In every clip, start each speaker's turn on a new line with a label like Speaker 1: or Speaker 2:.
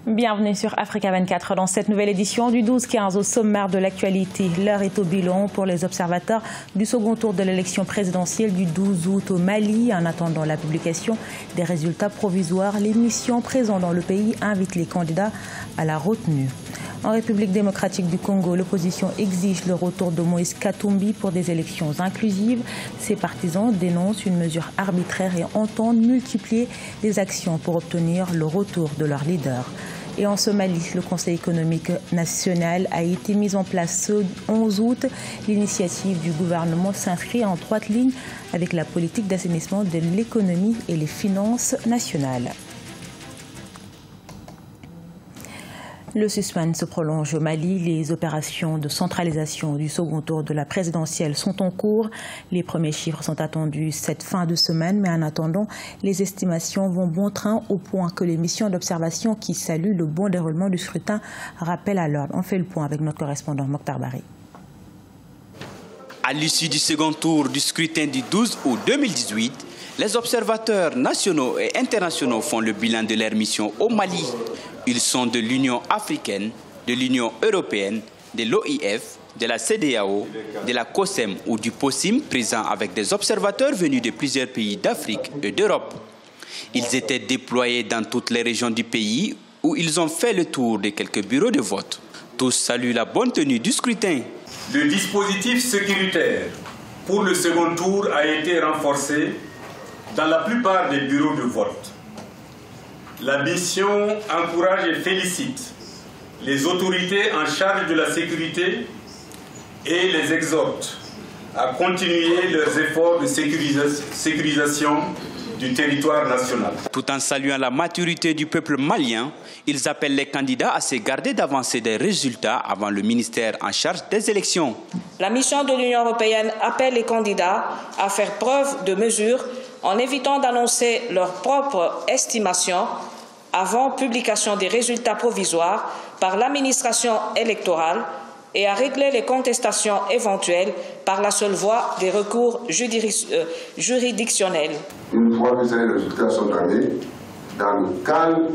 Speaker 1: Bienvenue sur Africa 24 dans cette nouvelle édition du 12-15 au sommaire de l'actualité. L'heure est au bilan pour les observateurs du second tour de l'élection présidentielle du 12 août au Mali. En attendant la publication des résultats provisoires, les missions présentes dans le pays invitent les candidats à la retenue. En République démocratique du Congo, l'opposition exige le retour de Moïse Katumbi pour des élections inclusives. Ses partisans dénoncent une mesure arbitraire et entendent multiplier les actions pour obtenir le retour de leur leader. Et en Somalie, le Conseil économique national a été mis en place ce 11 août. L'initiative du gouvernement s'inscrit en droite ligne avec la politique d'assainissement de l'économie et les finances nationales. Le suspense se prolonge au Mali. Les opérations de centralisation du second tour de la présidentielle sont en cours. Les premiers chiffres sont attendus cette fin de semaine, mais en attendant, les estimations vont bon train au point que les missions d'observation qui saluent le bon déroulement du scrutin rappellent à l'ordre. On fait le point avec notre correspondant Mokhtar Bari.
Speaker 2: À l'issue du second tour du scrutin du 12 août 2018, les observateurs nationaux et internationaux font le bilan de leur mission au Mali. Ils sont de l'Union africaine, de l'Union européenne, de l'OIF, de la CEDEAO, de la COSEM ou du POSIM, présents avec des observateurs venus de plusieurs pays d'Afrique et d'Europe. Ils étaient déployés dans toutes les régions du pays où ils ont fait le tour de quelques bureaux de vote. Tous saluent la bonne tenue du scrutin.
Speaker 3: Le dispositif sécuritaire pour le second tour a été renforcé dans la plupart des bureaux de vote. La mission encourage et félicite les autorités en charge de la sécurité et les exhorte à continuer leurs efforts de sécurisation du territoire national.
Speaker 2: Tout en saluant la maturité du peuple malien, ils appellent les candidats à se garder d'avancer des résultats avant le ministère en charge des élections.
Speaker 4: La mission de l'Union européenne appelle les candidats à faire preuve de mesure en évitant d'annoncer leurs propres estimations avant publication des résultats provisoires par l'administration électorale et à régler les contestations éventuelles par la seule voie des recours juridictionnels.
Speaker 5: Une fois que ces résultats sont donnés, dans le calme,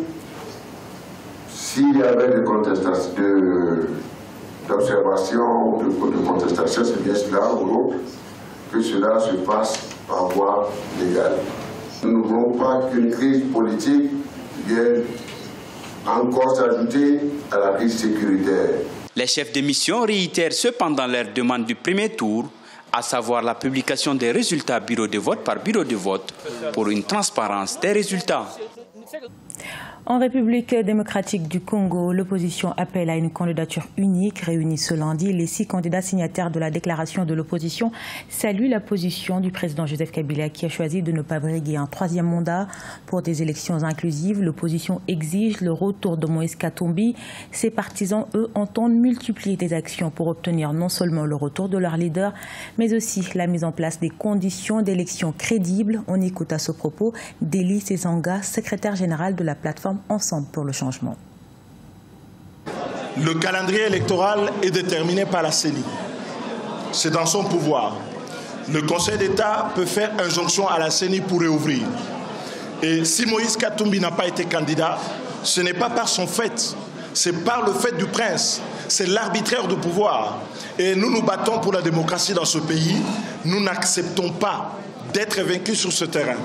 Speaker 5: s'il y avait des contestations, d'observation ou de contestation, c'est bien cela ou l'autre, que cela se passe par voie légale. Nous ne voulons pas qu'une crise politique vienne encore s'ajouter à la crise sécuritaire.
Speaker 2: Les chefs de mission réitèrent cependant leur demande du premier tour, à savoir la publication des résultats bureau de vote par bureau de vote pour une transparence des résultats.
Speaker 1: En République démocratique du Congo, l'opposition appelle à une candidature unique. Réunis ce lundi, les 6 candidats signataires de la déclaration de l'opposition saluent la position du président Joseph Kabila qui a choisi de ne pas briguer un 3e mandat pour des élections inclusives. L'opposition exige le retour de Moïse Katumbi. Ses partisans, eux, entendent multiplier des actions pour obtenir non seulement le retour de leur leader, mais aussi la mise en place des conditions d'élections crédibles. On écoute à ce propos Deli Sezanga, secrétaire général de la plateforme Ensemble pour le changement.
Speaker 6: Le calendrier électoral est déterminé par la CENI. C'est dans son pouvoir. Le Conseil d'État peut faire injonction à la CENI pour réouvrir. Et si Moïse Katumbi n'a pas été candidat, ce n'est pas par son fait, c'est par le fait du prince. C'est l'arbitraire du pouvoir. Et nous nous battons pour la démocratie dans ce pays. Nous n'acceptons pas d'être vaincus sur ce terrain.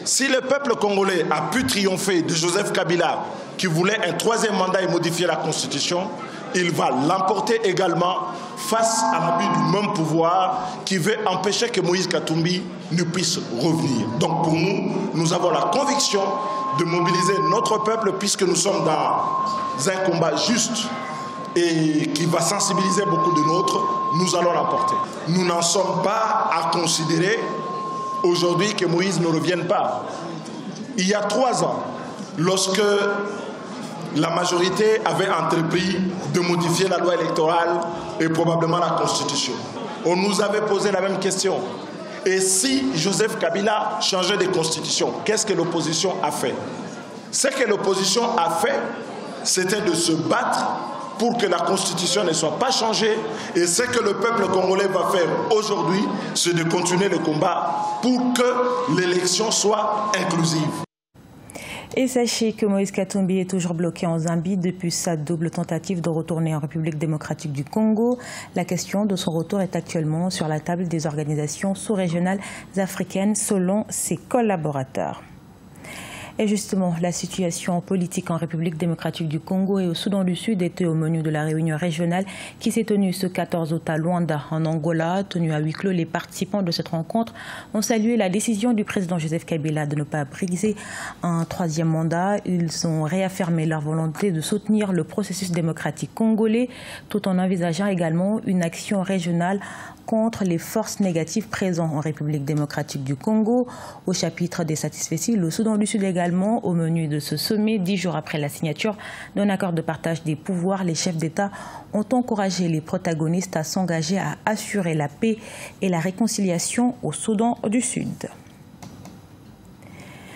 Speaker 6: Si le peuple congolais a pu triompher de Joseph Kabila, qui voulait un 3e mandat et modifier la Constitution, il va l'emporter également face à l'abus du même pouvoir qui veut empêcher que Moïse Katumbi ne puisse revenir. Donc pour nous, nous avons la conviction de mobiliser notre peuple puisque nous sommes dans un combat juste et qui va sensibiliser beaucoup de nôtres, nous allons l'emporter. Nous n'en sommes pas à considérer aujourd'hui que Moïse ne revienne pas. Il y a 3 ans, lorsque la majorité avait entrepris de modifier la loi électorale et probablement la Constitution, on nous avait posé la même question. Et si Joseph Kabila changeait de constitution, qu'est-ce que l'opposition a fait? Ce que l'opposition a fait, c'était de se battre pour que la Constitution ne soit pas changée. Et ce que le peuple congolais va faire aujourd'hui, c'est de continuer le combat pour que l'élection soit inclusive.
Speaker 1: Et sachez que Moïse Katumbi est toujours bloqué en Zambie depuis sa double tentative de retourner en République démocratique du Congo. La question de son retour est actuellement sur la table des organisations sous-régionales africaines selon ses collaborateurs. Et justement, la situation politique en République démocratique du Congo et au Soudan du Sud était au menu de la réunion régionale qui s'est tenue ce 14 août à Luanda, en Angola. Tenue à huis clos, les participants de cette rencontre ont salué la décision du président Joseph Kabila de ne pas briser un troisième mandat. Ils ont réaffirmé leur volonté de soutenir le processus démocratique congolais, tout en envisageant également une action régionale contre les forces négatives présentes en République démocratique du Congo. Au chapitre des satisfecits, le Soudan du Sud également, au menu de ce sommet, 10 jours après la signature d'un accord de partage des pouvoirs, les chefs d'État ont encouragé les protagonistes à s'engager à assurer la paix et la réconciliation au Soudan du Sud.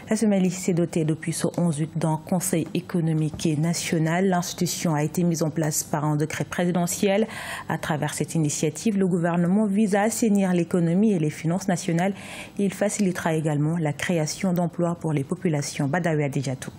Speaker 1: La Somalie s'est dotée depuis ce 11 août d'un conseil économique et national. L'institution a été mise en place par un décret présidentiel. À travers cette initiative, le gouvernement vise à assainir l'économie et les finances nationales. Il facilitera également la création d'emplois pour les populations Badawi Adjatou.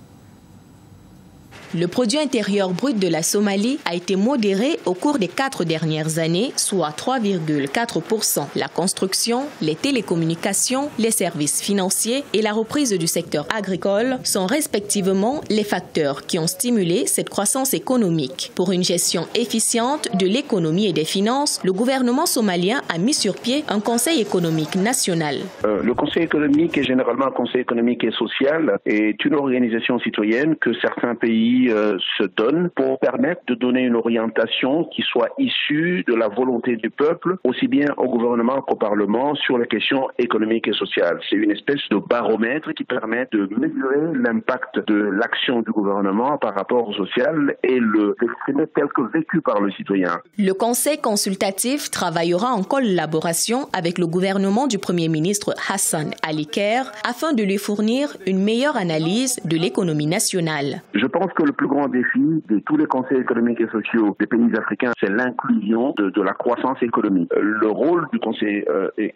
Speaker 7: Le produit intérieur brut de la Somalie a été modéré au cours des 4 dernières années, soit 3,4%. La construction, les télécommunications, les services financiers et la reprise du secteur agricole sont respectivement les facteurs qui ont stimulé cette croissance économique. Pour une gestion efficiente de l'économie et des finances, le gouvernement somalien a mis sur pied un conseil économique national.
Speaker 8: Le conseil économique est généralement un conseil économique et social est une organisation citoyenne que certains pays se donnent pour permettre de donner une orientation qui soit issue de la volonté du peuple, aussi bien au gouvernement qu'au Parlement, sur les questions économiques et sociales. C'est une espèce de baromètre qui permet de mesurer l'impact de l'action du gouvernement par rapport au social et l'exprimer tel que vécu par le citoyen.
Speaker 7: Le conseil consultatif travaillera en collaboration avec le gouvernement du Premier ministre Hassan Ali Kher afin de lui fournir une meilleure analyse de l'économie nationale.
Speaker 8: Je pense que le plus grand défi de tous les conseils économiques et sociaux des pays africains, c'est l'inclusion de la croissance économique. Le rôle du conseil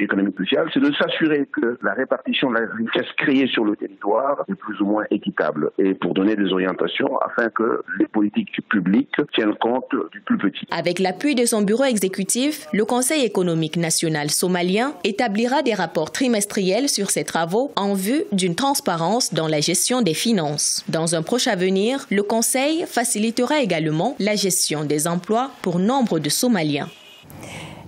Speaker 8: économique et social, c'est de s'assurer que la répartition de la richesse créée sur le territoire est plus ou moins équitable et pour donner des orientations afin que les politiques publiques tiennent compte du plus petit.
Speaker 7: Avec l'appui de son bureau exécutif, le Conseil économique national somalien établira des rapports trimestriels sur ses travaux en vue d'une transparence dans la gestion des finances. Dans un proche avenir, le Conseil facilitera également la gestion des emplois pour nombre de Somaliens.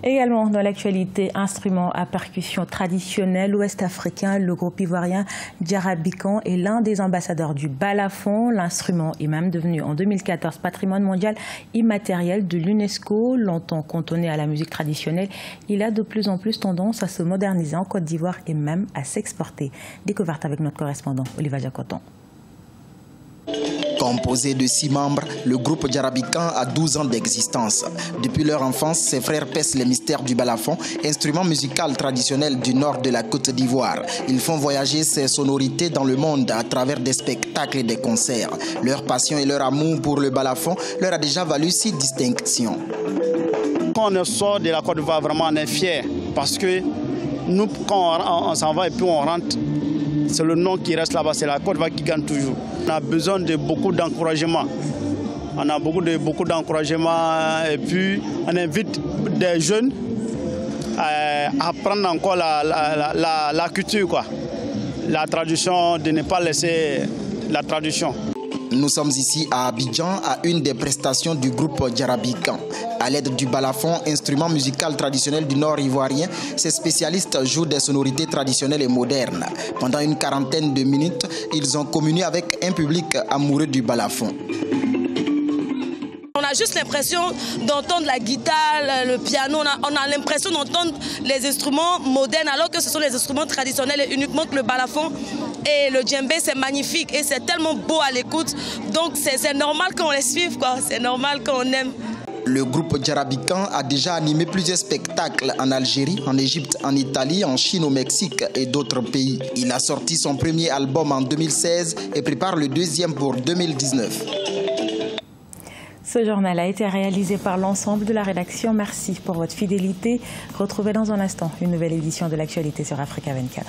Speaker 1: Également dans l'actualité, instrument à percussion traditionnelle ouest-africain, le groupe ivoirien Djarabican est l'un des ambassadeurs du balafon. L'instrument est même devenu en 2014 patrimoine mondial immatériel de l'UNESCO. Longtemps cantonné à la musique traditionnelle, il a de plus en plus tendance à se moderniser en Côte d'Ivoire et même à s'exporter. Découverte avec notre correspondant Olivier Jacoton.
Speaker 9: Composé de 6 membres, le groupe Djarabican a 12 ans d'existence. Depuis leur enfance, ses frères percent les mystères du balafon, instrument musical traditionnel du nord de la Côte d'Ivoire. Ils font voyager ces sonorités dans le monde à travers des spectacles et des concerts. Leur passion et leur amour pour le balafon leur a déjà valu 6 distinctions.
Speaker 10: Quand on sort de la Côte d'Ivoire, vraiment on est fiers parce que nous, quand on s'en va et puis on rentre, c'est le nom qui reste là-bas, c'est la Côte d'Ivoire qui gagne toujours. On a besoin de beaucoup d'encouragement. On a beaucoup d'encouragement et puis on invite des jeunes à apprendre encore la culture, quoi. La tradition, de ne pas laisser la tradition.
Speaker 9: Nous sommes ici à Abidjan, à une des prestations du groupe Djarabican. À l'aide du balafon, instrument musical traditionnel du nord ivoirien, ces spécialistes jouent des sonorités traditionnelles et modernes. Pendant une quarantaine de minutes, ils ont communié avec un public amoureux du balafon.
Speaker 11: On a juste l'impression d'entendre la guitare, le piano, on a l'impression d'entendre les instruments modernes alors que ce sont les instruments traditionnels et uniquement que le balafon et le djembé, c'est magnifique et c'est tellement beau à l'écoute. Donc c'est normal qu'on les suive, quoi. C'est normal qu'on aime.
Speaker 9: Le groupe Djarabican a déjà animé plusieurs spectacles en Algérie, en Égypte, en Italie, en Chine, au Mexique et d'autres pays. Il a sorti son premier album en 2016 et prépare le deuxième pour 2019.
Speaker 1: Ce journal a été réalisé par l'ensemble de la rédaction. Merci pour votre fidélité. Retrouvez dans un instant une nouvelle édition de l'actualité sur Africa 24.